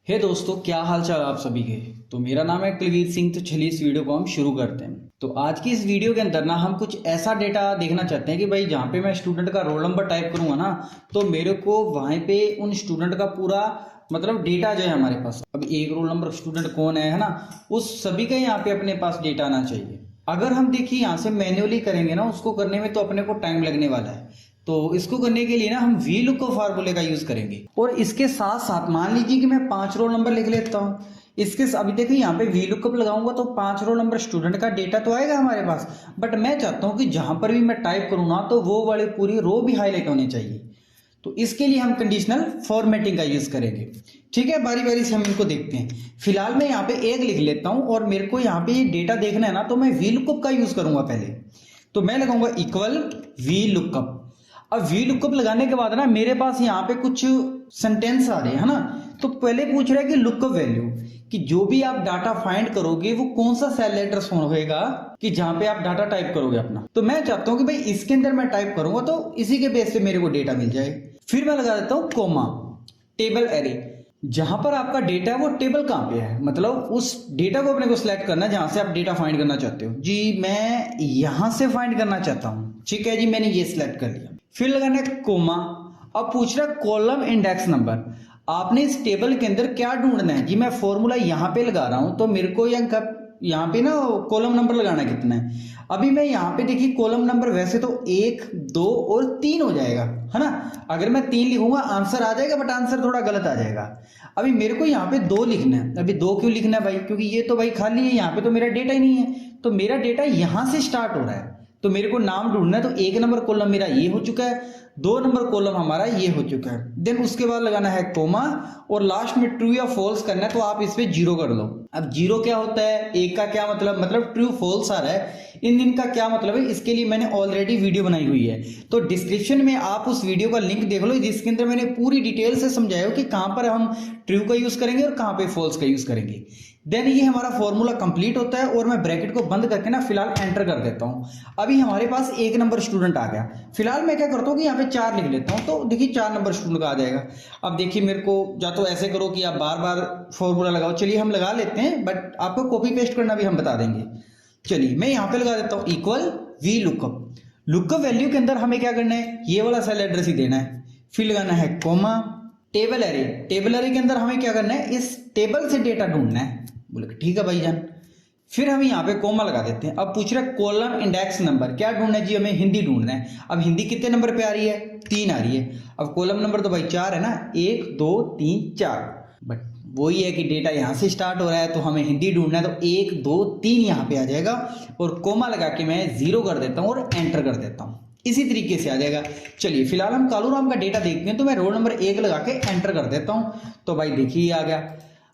हे दोस्तों, क्या हाल चाल आप सभी के। तो मेरा नाम है कुलवीर सिंह। तो चलिए इस वीडियो को हम शुरू करते हैं। तो आज की इस वीडियो के अंदर ना हम कुछ ऐसा डेटा देखना चाहते हैं कि भाई जहाँ पे मैं स्टूडेंट का रोल नंबर टाइप करूंगा ना, तो मेरे को वहाँ पे उन स्टूडेंट का पूरा मतलब डेटा जो है हमारे पास, अब एक रोल नंबर स्टूडेंट कौन है ना, उस सभी का यहाँ पे अपने पास डेटा आना चाहिए। अगर हम देखिए यहाँ से मैन्युअली करेंगे ना, उसको करने में तो अपने को टाइम लगने वाला है। तो इसको करने के लिए ना हम वी लुक फार्मूले का यूज करेंगे। और इसके साथ साथ मान लीजिए कि मैं 5 रोल नंबर लिख लेता हूँ। इसके अभी देखिए यहाँ पे वी लुकअप लगाऊंगा तो 5 रोल नंबर स्टूडेंट का डेटा तो आएगा हमारे पास। बट मैं चाहता हूँ कि जहां पर भी मैं टाइप करूँ ना, तो वो वाले पूरी रो भी हाईलाइट होने चाहिए। तो इसके लिए हम कंडीशनल फॉर्मेटिंग का यूज करेंगे। ठीक है, बारी बारी से हम इनको देखते हैं। फिलहाल मैं यहाँ पे एक लिख लेता हूँ और मेरे को यहाँ पे ये डेटा देखना है ना, तो मैं वी लुकअप का यूज करूंगा पहले। तो मैं लगाऊंगा इक्वल वी लुकअप। अब वी लुकअप लगाने के बाद ना मेरे पास यहाँ पे कुछ सेंटेंस आ रहे हैं, है ना। तो पहले पूछ रहा है कि लुकअप वैल्यू, कि जो भी आप डाटा फाइंड करोगे वो कौन सा सेल लेटर होगा कि जहां पे आप डाटा टाइप करोगे अपना। तो मैं चाहता हूं कि भाई इसके अंदर मैं टाइप करूंगा तो इसी के बेस पे मेरे को डेटा मिल जाए। फिर मैं लगा देता हूं कोमा, टेबल एरे। जहां पर आपका डेटा है वो टेबल कहां पे है, मतलब उस डेटा को अपने को सिलेक्ट करना है जहां से आप डेटा फाइंड करना चाहते हो। जी मैं यहां से फाइंड करना चाहता हूं, ठीक है जी, मैंने ये सिलेक्ट कर लिया। फिर लगाना है कोमा। अब पूछ रहा है कॉलम इंडेक्स नंबर, आपने इस टेबल के अंदर क्या ढूंढना है। जी मैं फॉर्मूला यहाँ पे लगा रहा हूं, तो मेरे को यहाँ पे ना कॉलम नंबर लगाना कितना है। अभी मैं यहाँ पे देखिए कॉलम नंबर वैसे तो 1, 2 और 3 हो जाएगा, है ना। अगर मैं 3 लिखूंगा आंसर आ जाएगा, बट आंसर थोड़ा गलत आ जाएगा। अभी मेरे को यहाँ पे 2 लिखना है। अभी 2 क्यों लिखना है भाई, क्योंकि ये तो भाई खाली है, यहाँ पे तो मेरा डेटा ही नहीं है। तो मेरा डेटा यहां से स्टार्ट हो रहा है, तो मेरे को नाम ढूंढना है। तो 1 नंबर कॉलम मेरा ये हो चुका है, 2 नंबर कॉलम हमारा ये हो चुका है। देन उसके बाद लगाना है कोमा और लास्ट में ट्रू या फॉल्स करना है। तो आप इस पे 0 कर लो। अब 0 क्या होता है, 1 का क्या मतलब ट्रू फॉल्स आ रहा है। इन का क्या मतलब है, इसके लिए मैंने ऑलरेडी वीडियो बनाई हुई है। तो डिस्क्रिप्शन में आप उस वीडियो का लिंक देख लो, जिसके अंदर मैंने पूरी डिटेल से समझाया कि कहां पर हम ट्रू का यूज करेंगे और कहां पे फॉल्स का यूज करेंगे। देन ये हमारा फॉर्मूला कंप्लीट होता है और मैं ब्रैकेट को बंद करके ना फिलहाल एंटर कर देता हूं। अभी हमारे पास 1 नंबर स्टूडेंट आ गया। फिलहाल मैं क्या करता हूं कि यहाँ पे 4 लिख लेता हूं, तो देखिए 4 नंबर स्टूडेंट का आ जाएगा। अब देखिए मेरे को या तो ऐसे करो कि आप बार बार फॉर्मूला लगाओ, चलिए हम लगा लेते हैं, बट आपको कॉपी पेस्ट करना भी हम बता देंगे। चलिए मैं यहाँ पे लगा देता हूँ equal V lookup. Lookup value के अंदर हमें क्या करना है, ये वाला सेल एड्रेस ही देना है। फिर लगाना है comma. Table array, table array के अंदर हमें क्या करना है, इस टेबल से डेटा ढूंढना है। बोले ठीक है भाईजान। फिर हम यहाँ पे कोमा लगा देते हैं। अब पूछ रहे कॉलम इंडेक्स नंबर, क्या ढूंढना है जी, हमें हिंदी ढूंढना है। अब हिंदी कितने नंबर पे आ रही है, 3 आ रही है। अब कॉलम नंबर तो भाई 4 है ना, 1 2 3 4। बट वही है कि डेटा यहाँ से स्टार्ट हो रहा है, तो हमें हिंदी ढूंढना है। तो 1 2 3 यहाँ पे आ जाएगा और कोमा लगा के मैं 0 कर देता हूँ और एंटर कर देता हूँ। इसी तरीके से आ जाएगा। चलिए फिलहाल हम कालू राम का डेटा देखते हैं। तो मैं रोल नंबर 1 लगा के एंटर कर देता हूँ। तो भाई देखिए आ गया।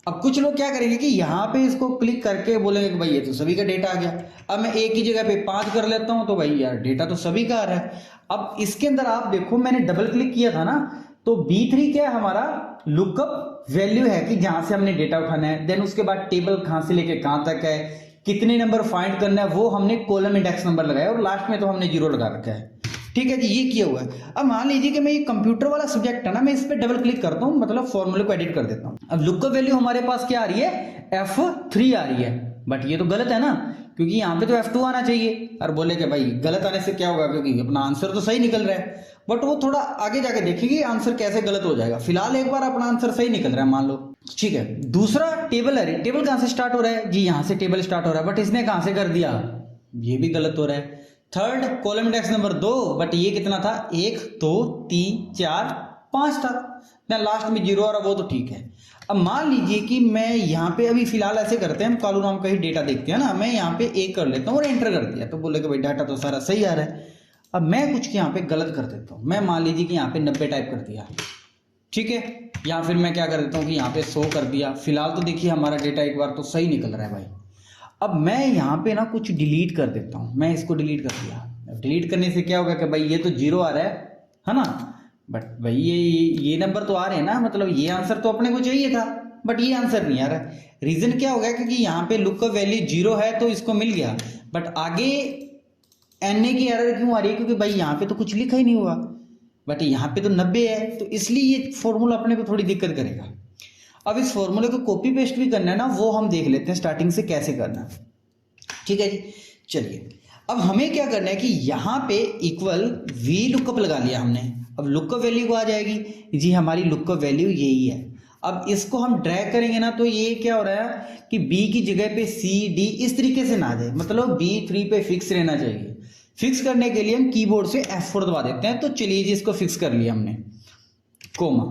अब कुछ लोग क्या करेंगे कि यहाँ पे इसको क्लिक करके बोलेंगे कि भाई ये तो सभी का डेटा आ गया। अब मैं एक ही जगह पे 5 कर लेता हूँ, तो भाई यार डेटा तो सभी का आ रहा है। अब इसके अंदर आप देखो मैंने डबल क्लिक किया था ना, तो B3 क्या है, हमारा लुकअप वैल्यू है कि जहां से हमने डेटा उठाना है। देन उसके बाद टेबल कहां से लेके कहां तक है, कितने नंबर फाइंड करना है, वो हमने कॉलम इंडेक्स नंबर लगाया और लास्ट में तो हमने 0 लगा रखा है। ठीक है जी, ये किया हुआ है। अब मान लीजिए कि मैं ये कंप्यूटर वाला सब्जेक्ट है ना, मैं इस पे डबल क्लिक करता हूँ, मतलब फॉर्मूले को एडिट कर देता हूँ। अब लुकअप वैल्यू हमारे पास क्या आ रही है, F3 आ रही है। बट ये तो गलत है ना, क्योंकि यहाँ पे तो F2 आना चाहिए। और बोले कि भाई गलत आने से क्या होगा, क्योंकि अपना आंसर तो सही निकल रहा है। बट वो थोड़ा आगे जाके देखेंगे आंसर कैसे गलत हो जाएगा। फिलहाल एक बार अपना आंसर सही निकल रहा है मान लो, ठीक है। दूसरा टेबल है, टेबल कहां से स्टार्ट हो रहा है जी, यहां से टेबल स्टार्ट हो रहा है, बट इसने कहां से कर दिया, ये भी गलत हो रहा है। Third column index number 2, but ये कितना था, 1 2 3 4 5 था ना, लास्ट में 0 और वो तो ठीक है। अब मान लीजिए कि मैं यहाँ पे अभी फिलहाल ऐसे करते हैं, हम कालू राम का ही डेटा देखते हैं ना, मैं यहाँ पे 1 कर लेता हूँ और एंटर कर दिया। तो बोले कि भाई डाटा तो सारा सही आ रहा है। अब मैं कुछ यहाँ पे गलत कर देता हूँ, मैं मान लीजिए कि यहाँ पे 90 टाइप कर दिया, ठीक है। या फिर मैं क्या कर देता हूँ कि यहाँ पे 100 कर दिया। फिलहाल तो देखिए हमारा डेटा एक बार तो सही निकल रहा है भाई। अब मैं यहाँ पे ना कुछ डिलीट कर देता हूँ, मैं इसको डिलीट कर दिया। डिलीट करने से क्या होगा कि भाई ये तो 0 आ रहा है ना, बट भाई ये नंबर तो आ रहे हैं ना, मतलब ये आंसर तो अपने को चाहिए था, बट ये आंसर नहीं आ रहा। रीजन क्या होगा, क्योंकि यहाँ पे लुकअप वैल्यू 0 है तो इसको मिल गया, बट आगे एनए की एरर क्यों आ रही है, क्योंकि भाई यहाँ पे तो कुछ लिखा ही नहीं हुआ, बट यहाँ पे तो 90 है, तो इसलिए ये फॉर्मूला अपने को थोड़ी दिक्कत करेगा। अब इस फॉर्मूले को कॉपी पेस्ट भी करना है ना, वो हम देख लेते हैं स्टार्टिंग से कैसे करना है। ठीक है जी, चलिए अब हमें क्या करना है कि यहाँ पे इक्वल वी लुकअप लगा लिया हमने। अब लुकअप वैल्यू को आ जाएगी जी, हमारी लुकअप वैल्यू यही है। अब इसको हम ड्रैग करेंगे ना, तो ये क्या हो रहा है कि बी की जगह पे सी डी इस तरीके से ना आ जाए, मतलब B3 पे फिक्स रहना चाहिए। फिक्स करने के लिए हम कीबोर्ड से F4 दबा देते हैं। तो चलिए जी, इसको फिक्स कर लिया हमने। कोमा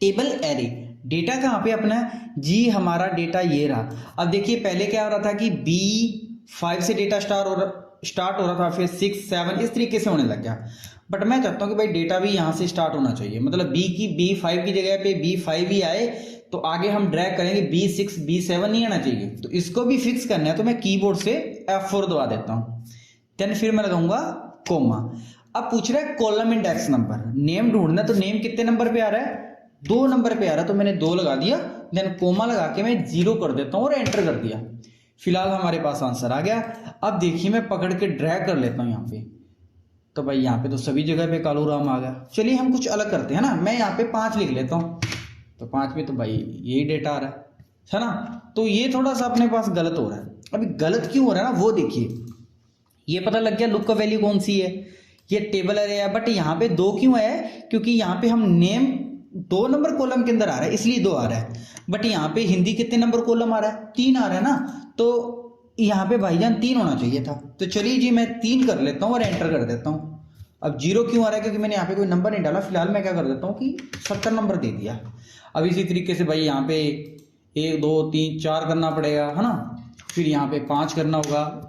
टेबल एरे, डेटा कहाँ पे अपना जी, हमारा डेटा ये रहा। अब देखिए पहले क्या हो रहा था कि B5 से डेटा स्टार्ट हो रहा था, फिर 6 7 इस तरीके से होने लग गया। बट मैं चाहता हूँ कि भाई डेटा भी यहाँ से स्टार्ट होना चाहिए, मतलब B5 की जगह पे B5 ही आए, तो आगे हम ड्रैग करेंगे B6 B7 नहीं आना चाहिए। तो इसको भी फिक्स करना है, तो मैं कीबोर्ड से F4 दबा देता हूँ। देन फिर मैं लगाऊंगा कोमा। अब पूछ रहा है कॉलम इंडेक्स नंबर, नेम ढूंढना, तो नेम कितने नंबर पे आ रहा है, 2 नंबर पे आ रहा है, तो मैंने 2 लगा दिया। देन कोमा लगा के मैं 0 कर देता हूँ और एंटर कर दिया। फिलहाल हमारे पास आंसर आ गया। अब देखिए मैं पकड़ के ड्रैग कर लेता हूँ यहाँ पे, तो भाई यहाँ पे तो सभी जगह पे कालू राम आ गया। चलिए हम कुछ अलग करते हैं ना, मैं यहाँ पे 5 लिख लेता हूँ, तो 5 में तो भाई यही डेटा आ रहा है ना। तो ये थोड़ा सा अपने पास गलत हो रहा है। अभी गलत क्यों हो रहा है ना, वो देखिए। ये पता लग गया लुक का वैल्यू कौन सी है, ये टेबल एरे है, बट यहाँ पे 2 क्यों है, क्योंकि यहाँ पे हम नेम 2 नंबर कॉलम के अंदर आ रहा है, इसलिए 2 आ रहा है। बट यहाँ पे हिंदी कितने नंबर कॉलम आ रहा है, 3 आ रहा है ना, तो यहाँ पे भाईजान 3 होना चाहिए था। तो चलिए जी मैं 3 कर लेता हूँ और एंटर कर देता हूँ। अब 0 क्यों आ रहा है, क्योंकि मैंने यहाँ पे कोई नंबर नहीं डाला। फिलहाल मैं क्या कर देता हूँ कि 70 नंबर दे दिया। अब इसी तरीके से भाई यहाँ पे 1 2 3 4 करना पड़ेगा, है ना, फिर यहाँ पे 5 करना होगा,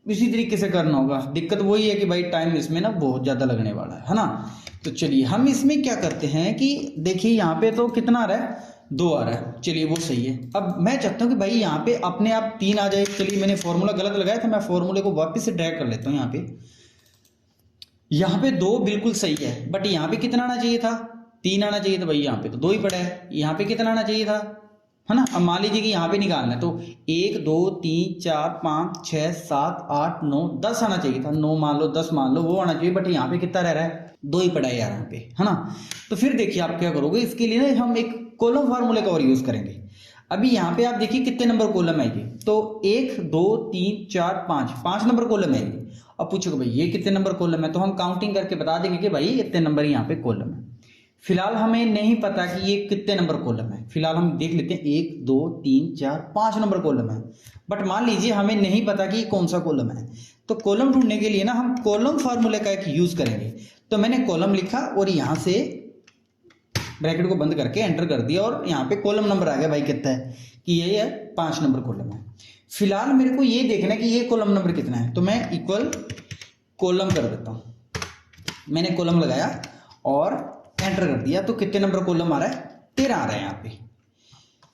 इसी तरीके से करना होगा। दिक्कत वही है कि भाई टाइम इसमें ना बहुत ज़्यादा लगने वाला है ना। तो चलिए हम इसमें क्या करते हैं कि देखिए यहाँ पे तो कितना आ रहा है, 2 आ रहा है, चलिए वो सही है। अब मैं चाहता हूँ कि भाई यहाँ पे अपने आप 3 आ जाए। चलिए मैंने फॉर्मूला गलत लगाया था, मैं फॉर्मूले को वापस से ड्रैग कर लेता हूँ। यहाँ पे 2 बिल्कुल सही है, बट यहाँ पे कितना आना चाहिए था, 3 आना चाहिए था। भाई यहाँ पे तो 2 ही पड़ा है, यहाँ पे कितना आना चाहिए था, है ना। अब मान लीजिए कि यहाँ पे निकालना है, तो 1 2 3 4 5 6 7 8 9 10 आना चाहिए था। 9 मान लो, 10 मान लो, वो आना चाहिए। बट यहाँ पे कितना रह रहा है, 2 ही पड़ा है यार यहाँ पे, है ना। तो फिर देखिए आप क्या करोगे, इसके लिए ना हम एक कॉलम फार्मूले का और यूज करेंगे। अभी यहाँ पे आप देखिए कितने नंबर कॉलम है ये, तो 1 2 3 4 5 नंबर कॉलम है ये। अब पूछोगे भाई ये कितने नंबर कॉलम है, तो हम काउंटिंग करके बता देंगे कि भाई इतने नंबर यहाँ पे कॉलम है। फिलहाल हमें नहीं पता कि ये कितने नंबर कॉलम है। फिलहाल हम देख लेते हैं 1 2 3 4 5 नंबर कॉलम है। बट मान लीजिए हमें नहीं पता कि ये कौन सा कॉलम है, तो कॉलम ढूंढने के लिए ना हम कॉलम फार्मूले का एक यूज करेंगे। तो मैंने कॉलम लिखा और यहाँ से ब्रैकेट को बंद करके एंटर कर दिया, और यहाँ पे कॉलम नंबर आ गया भाई कितना है, कि ये है 5 नंबर कॉलम है। फिलहाल मेरे को ये देखना है कि ये कॉलम नंबर कितना है, तो मैं इक्वल कॉलम कर देता हूँ। मैंने कॉलम लगाया और एंटर कर दिया, तो कितने नंबर कॉलम आ रहा है, 13 आ रहा है यहाँ पे।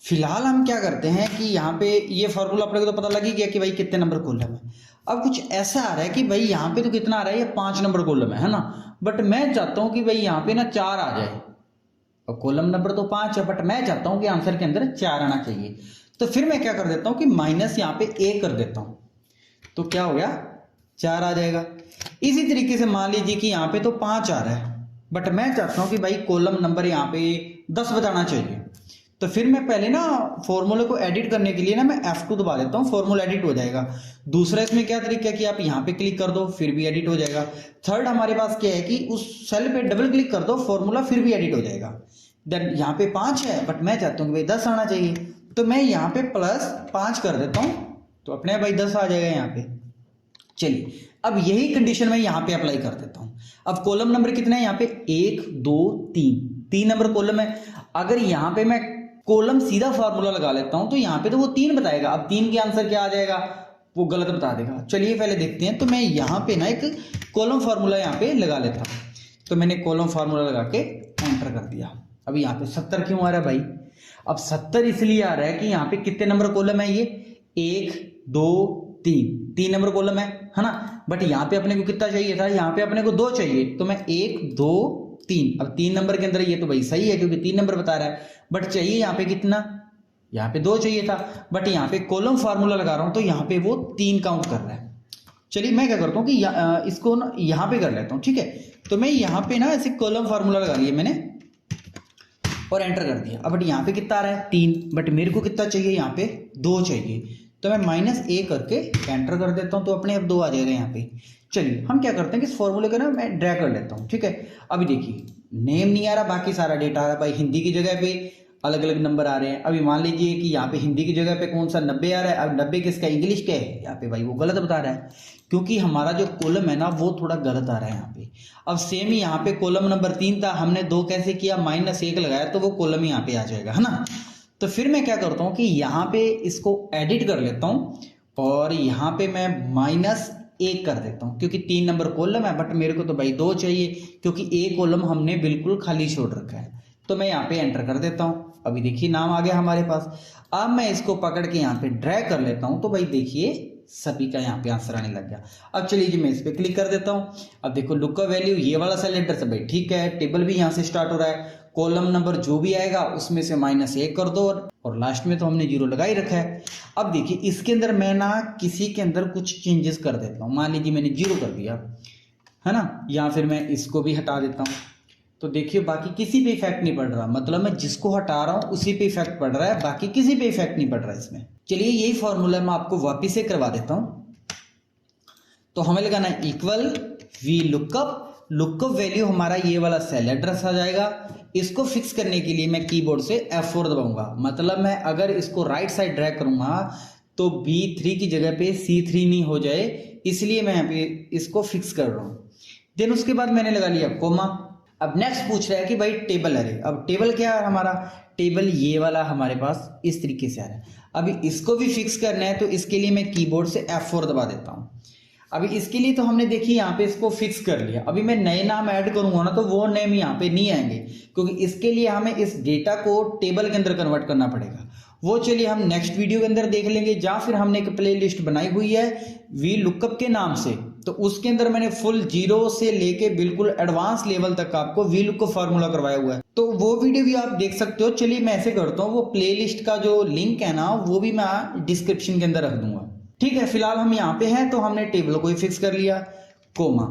फिलहाल हम क्या करते हैं कि यहाँ पे ये फॉर्मूला अपने को तो पता लग ही गया कि भाई कितने नंबर कॉलम है। अब कुछ ऐसा आ रहा है कि भाई यहाँ पे तो कितना आ रहा है, ये 5 नंबर कॉलम है ना। बट मैं चाहता हूँ कि भाई यहाँ पे ना 4 आ जाए, और कॉलम नंबर तो 5 है, बट मैं चाहता हूँ कि आंसर के अंदर 4 आना चाहिए। तो फिर मैं क्या कर देता हूँ कि माइनस यहाँ पे 1 कर देता हूँ, तो क्या हो गया, 4 आ जाएगा। इसी तरीके से मान लीजिए कि यहाँ पे तो 5 आ रहा है, बट मैं चाहता हूँ कि भाई कॉलम नंबर यहाँ पे 10 बताना चाहिए। तो फिर मैं पहले ना फॉर्मूले को एडिट करने के लिए ना मैं F2 दबा देता हूँ, फॉर्मूला एडिट हो जाएगा। दूसरा इसमें क्या तरीका है कि आप यहाँ पे क्लिक कर दो, फिर भी एडिट हो जाएगा। थर्ड हमारे पास क्या है कि उस सेल पे डबल क्लिक कर दो, फॉर्मूला फिर भी एडिट हो जाएगा। देन यहाँ पे 5 है, बट मैं चाहता हूँ कि भाई 10 आना चाहिए, तो मैं यहाँ पे +5 कर देता हूँ, तो अपने भाई 10 आ जाएगा यहाँ पे। चलिए अब यही कंडीशन मैं यहाँ पे अप्लाई कर देता हूँ। अब कॉलम नंबर कितना है यहाँ पे, 1 2 3 नंबर कॉलम है। अगर यहाँ पे मैं कॉलम सीधा फार्मूला लगा लेता हूँ, तो यहाँ पे तो वो 3 बताएगा। अब 3 के आंसर क्या आ जाएगा, वो गलत बता देगा। चलिए पहले देखते हैं। तो मैं यहाँ पे ना एक कॉलम फार्मूला यहाँ पे लगा लेता हूँ, तो मैंने कॉलम फार्मूला लगा के एंटर कर दिया। अब यहाँ पे 70 क्यों आ रहा है भाई, अब 70 इसलिए आ रहा है कि यहाँ पे कितने नंबर कॉलम है, ये 1 2 3 नंबर कॉलम है ना। बट यहाँ पे अपने को कितना चाहिए था, यहाँ पे अपने को 2 चाहिए, तो मैं 1 2 3। अब 3 नंबर के अंदर ये तो भाई सही है क्योंकि 3 नंबर बता रहा है, बट चाहिए यहाँ पे कितना, यहाँ पे 2 चाहिए था। बट यहाँ पे कॉलम फार्मूला लगा रहा हूँ, तो यहाँ पे वो 3 काउंट कर रहा है। चलिए मैं क्या करता हूँ कि इसको ना यहाँ पे कर लेता हूँ, ठीक है। तो मैं यहाँ पे ना ऐसे कॉलम फार्मूला लगा लिया मैंने, और एंटर कर दिया। अब बट यहाँ पे कितना आ रहा है 3, बट मेरे को कितना चाहिए यहाँ पे 2 चाहिए, तो मैं -a करके एंटर कर देता हूँ, तो अपने आप 2 आ जाएगा यहाँ पे। चलिए हम क्या करते हैं कि इस फॉर्मूले को ना मैं ड्रैग कर लेता हूँ, ठीक है। अभी देखिए नेम नहीं आ रहा, बाकी सारा डेटा आ रहा है भाई। हिंदी की जगह पे अलग अलग नंबर आ रहे हैं। अभी मान लीजिए कि यहाँ पे हिंदी की जगह पे कौन सा 90 आ रहा है, अब 90 किसका इंग्लिश का है, यहाँ पे भाई वो गलत बता रहा है, क्योंकि हमारा जो कॉलम है ना वो थोड़ा गलत आ रहा है यहाँ पे। अब सेम ही यहाँ पे कॉलम नंबर 3 था, हमने 2 कैसे किया, -1 लगाया, तो वो कॉलम यहाँ पे आ जाएगा, है ना। तो फिर मैं क्या करता हूँ कि यहाँ पे इसको एडिट कर लेता हूँ और यहाँ पे मैं -1 कर देता हूँ, क्योंकि 3 नंबर कॉलम है, बट मेरे को तो भाई 2 चाहिए, क्योंकि एक कॉलम हमने बिल्कुल खाली छोड़ रखा है। तो मैं यहाँ पे एंटर कर देता हूँ। अभी देखिए नाम आ गया हमारे पास। अब मैं इसको पकड़ के यहाँ पे ड्रैग कर लेता हूँ, तो भाई देखिए सभी का यहाँ पे आंसर आने लग गया। अब चलिए जी मैं इस पर क्लिक कर देता हूँ। अब देखो लुकअप वैल्यू ये वाला सेल एड्रेस है भाई, ठीक है। टेबल भी यहाँ से स्टार्ट हो रहा है, कॉलम नंबर जो भी आएगा उसमें से -1 कर दो, और लास्ट में तो हमने 0 लगा ही रखा है। अब देखिए इसके अंदर मैं ना किसी के अंदर कुछ चेंजेस कर देता हूँ। मान लीजिए मैंने 0 कर दिया, है ना, या फिर मैं इसको भी हटा देता हूँ, तो देखिए बाकी किसी पे इफेक्ट नहीं पड़ रहा। मतलब मैं जिसको हटा रहा हूँ उसी पे इफेक्ट पड़ रहा है, बाकी किसी पे इफेक्ट नहीं पड़ रहा है इसमें। चलिए यही फॉर्मूला मैं आपको वापिस से करवा देता हूँ। तो हमें लगाना है equal V lookup, lookup value हमारा ये वाला सेल एड्रेस आ जाएगा। इसको फिक्स करने के लिए मैं कीबोर्ड से F4 दबाऊंगा। मतलब मैं अगर इसको राइट साइड ड्रैग करूंगा तो B3 की जगह पे C3 नहीं हो जाए, इसलिए मैं यहाँ पे इसको फिक्स कर रहा हूँ। देन उसके बाद मैंने लगा लिया कोमा। अब नेक्स्ट पूछ रहा है कि भाई टेबल अरे। अब टेबल क्या है हमारा, टेबल ये वाला हमारे पास इस तरीके से आ रहा है। अभी इसको भी फिक्स करना है, तो इसके लिए मैं कीबोर्ड से F4 दबा देता हूँ। अभी इसके लिए तो हमने देखिए यहाँ पे इसको फिक्स कर लिया। अभी मैं नए नाम ऐड करूंगा ना तो वो नेम यहाँ पे नहीं आएंगे, क्योंकि इसके लिए हमें इस डेटा को टेबल के अंदर कन्वर्ट करना पड़ेगा। वो चलिए हम नेक्स्ट वीडियो के अंदर देख लेंगे। जहाँ फिर हमने एक प्ले लिस्ट बनाई हुई है वी लुकअप के नाम से, तो उसके अंदर मैंने फुल 0 से लेके बिल्कुल एडवांस लेवल तक आपको वी लुकअप फार्मूला करवाया हुआ है, तो वो वीडियो भी आप देख सकते हो। चलिए मैं ऐसे करता हूँ, वो प्ले लिस्ट का जो लिंक है ना वो भी मैं डिस्क्रिप्शन के अंदर रख दूंगा, ठीक है। फिलहाल हम यहाँ पे हैं, तो हमने टेबल को ही फिक्स कर लिया, कोमा।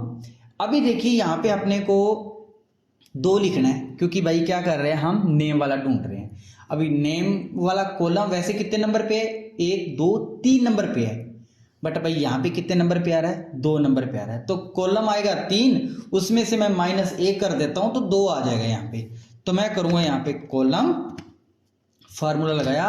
अभी देखिए यहाँ पे अपने को 2 लिखना है, क्योंकि भाई क्या कर रहे हैं हम नेम वाला ढूंढ रहे हैं। अभी नेम वाला कॉलम वैसे कितने नंबर पे है, 1 2 3 नंबर पे है, बट भाई यहाँ पे कितने नंबर पे आ रहा है, 2 नंबर पे आ रहा है। तो कॉलम आएगा 3, उसमें से मैं -1 कर देता हूं तो 2 आ जाएगा यहाँ पे। तो मैं करूंगा यहाँ पे कॉलम, फार्मूला लगाया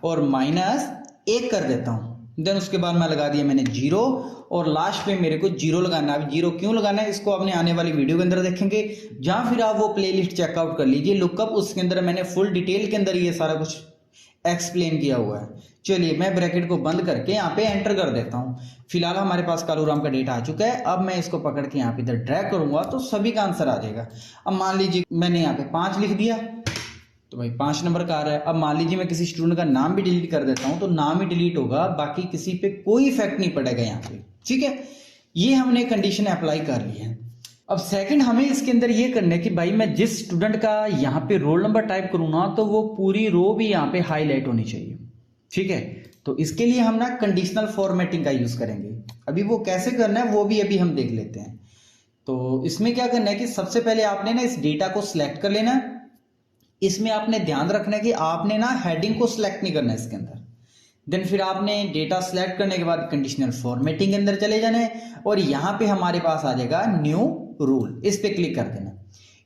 और -1 कर देता हूं। देन उसके बाद मैं लगा दिया मैंने 0, और लास्ट पे मेरे को 0 लगाना है। अब 0 क्यों लगाना है इसको अपने आने वाली वीडियो के अंदर देखेंगे, जहां फिर आप वो प्लेलिस्ट चेकआउट कर लीजिए लुकअप, उसके अंदर मैंने फुल डिटेल के अंदर ये सारा कुछ एक्सप्लेन किया हुआ है। चलिए मैं ब्रैकेट को बंद करके यहाँ पे एंटर कर देता हूँ। फिलहाल हमारे पास कालूराम का डेटा आ चुका है। अब मैं इसको पकड़ के यहाँ पे इधर ड्रैग करूंगा तो सभी का आंसर आ जाएगा। अब मान लीजिए मैंने यहाँ पे 5 लिख दिया, तो भाई 5 नंबर का आ रहा है। अब मान लीजिए मैं किसी स्टूडेंट का नाम भी डिलीट कर देता हूं, तो नाम ही डिलीट होगा, बाकी किसी पे कोई इफेक्ट नहीं पड़ेगा यहाँ पे, ठीक है। ये हमने कंडीशन अप्लाई कर ली है। अब सेकंड हमें इसके अंदर ये करना है कि भाई मैं जिस स्टूडेंट का यहाँ पे रोल नंबर टाइप करूंगा तो वो पूरी रो भी यहाँ पे हाईलाइट होनी चाहिए, ठीक है। तो इसके लिए हम ना कंडीशनल फॉर्मेटिंग का यूज करेंगे। अभी वो कैसे करना है वो भी अभी हम देख लेते हैं। तो इसमें क्या करना है कि सबसे पहले आपने ना इस डेटा को सिलेक्ट कर लेना है। इसमें आपने ध्यान रखना है कि आपने ना हेडिंग को सिलेक्ट नहीं करना है इसके अंदर। देन फिर आपने डेटा सिलेक्ट करने के बाद कंडीशनल फॉर्मेटिंग के अंदर चले जाना है, और यहाँ पे हमारे पास आ जाएगा न्यू रूल, इस पे क्लिक कर देना।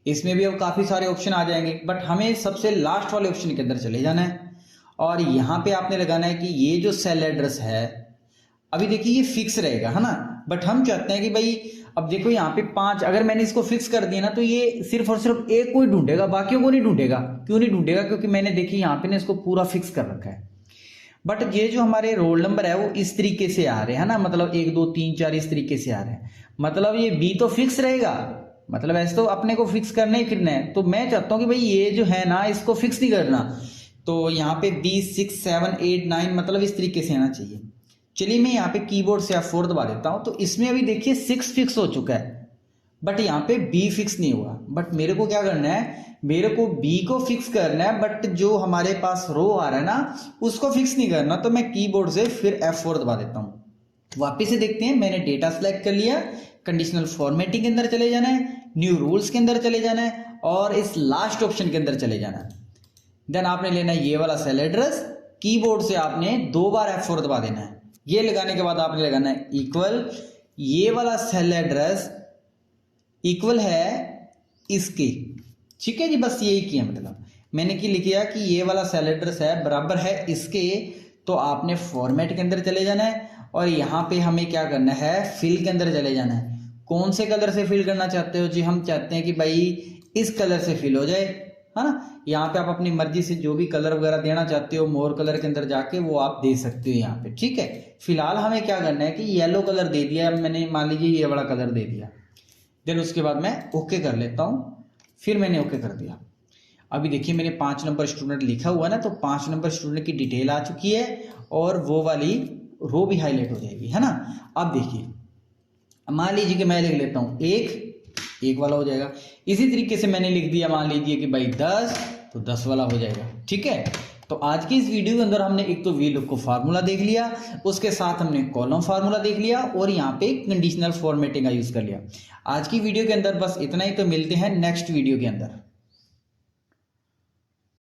इसमें भी अब काफी सारे ऑप्शन आ जाएंगे, बट हमें सबसे लास्ट वाले ऑप्शन के अंदर चले जाना है, और यहाँ पे आपने लगाना है कि ये जो सेल एड्रेस है, अभी देखिए ये फिक्स रहेगा, है ना, बट हम चाहते हैं कि भाई अब देखो यहाँ पे 5, अगर मैंने इसको फिक्स कर दिया ना तो ये सिर्फ और सिर्फ एक को ही ढूंढेगा, बाकियों को नहीं ढूंढेगा। क्यों नहीं ढूंढेगा, क्योंकि मैंने देखिए यहाँ पे ना इसको पूरा फिक्स कर रखा है। बट ये जो हमारे रोल नंबर है वो इस तरीके से आ रहे हैं ना, मतलब 1 2 3 4 इस तरीके से आ रहे हैं, मतलब ये बी तो फिक्स रहेगा। मतलब ऐसे तो अपने को फिक्स करना ही करना है, तो मैं चाहता हूँ कि भाई ये जो है ना इसको फिक्स नहीं करना। तो यहाँ पे बी 6 7 8 9 मतलब इस तरीके से आना चाहिए। चलिए मैं यहाँ पे कीबोर्ड से F4 दबा देता हूँ, तो इसमें अभी देखिए 6 फिक्स हो चुका है, बट यहाँ पे B फिक्स नहीं हुआ। बट मेरे को क्या करना है, मेरे को B को फिक्स करना है, बट जो हमारे पास रो आ रहा है ना उसको फिक्स नहीं करना। तो मैं कीबोर्ड से फिर F4 दबा देता हूँ। वापिस से देखते हैं, मैंने डेटा सेलेक्ट कर लिया, कंडीशनल फॉर्मेटिंग के अंदर चले जाना है, न्यू रूल्स के अंदर चले जाना है, और इस लास्ट ऑप्शन के अंदर चले जाना है। देन आपने लेना है ये वाला सेल एड्रेस, कीबोर्ड से आपने 2 बार F4 दबा देना है। ये लगाने के बाद आपने लगाना है इक्वल, ये वाला सेल एड्रेस इक्वल है इसके, ठीक है जी। बस यही किया, मतलब मैंने की लिखा कि ये वाला सेल एड्रेस है बराबर है इसके, तो आपने फॉर्मेट के अंदर चले जाना है और यहाँ पे हमें क्या करना है, फिल के अंदर चले जाना है। कौन से कलर से फिल करना चाहते हो जी? हम चाहते हैं कि भाई इस कलर से फिल हो जाए, है ना। यहाँ पे आप अपनी मर्जी से जो भी कलर वगैरह देना चाहते हो, मोर कलर के अंदर जाके वो आप दे सकते हो यहाँ पे, ठीक है। फिलहाल हमें क्या करना है कि येलो कलर दे दिया मैंने, मान लीजिए ये वाला कलर दे दिया। देन उसके बाद मैं ओके कर लेता हूँ, फिर मैंने ओके कर दिया। अभी देखिए मैंने 5 नंबर स्टूडेंट लिखा हुआ ना, तो 5 नंबर स्टूडेंट की डिटेल आ चुकी है और वो वाली रो भी हाईलाइट हो जाएगी, है ना। अब देखिए मान लीजिए कि मैं लिख लेता हूँ एक वाला हो जाएगा। इसी तरीके से मैंने लिख दिया मान लीजिए कि भाई 10, तो 10 वाला हो जाएगा, ठीक है। तो आज की इस वीडियो के अंदर हमने एक तो वी लुक को फार्मूला देख लिया, उसके साथ हमने कॉलम फार्मूला देख लिया और यहाँ पे कंडीशनल फॉर्मेटिंग का यूज कर लिया। आज की वीडियो के अंदर बस इतना ही, तो मिलते हैं नेक्स्ट वीडियो के अंदर।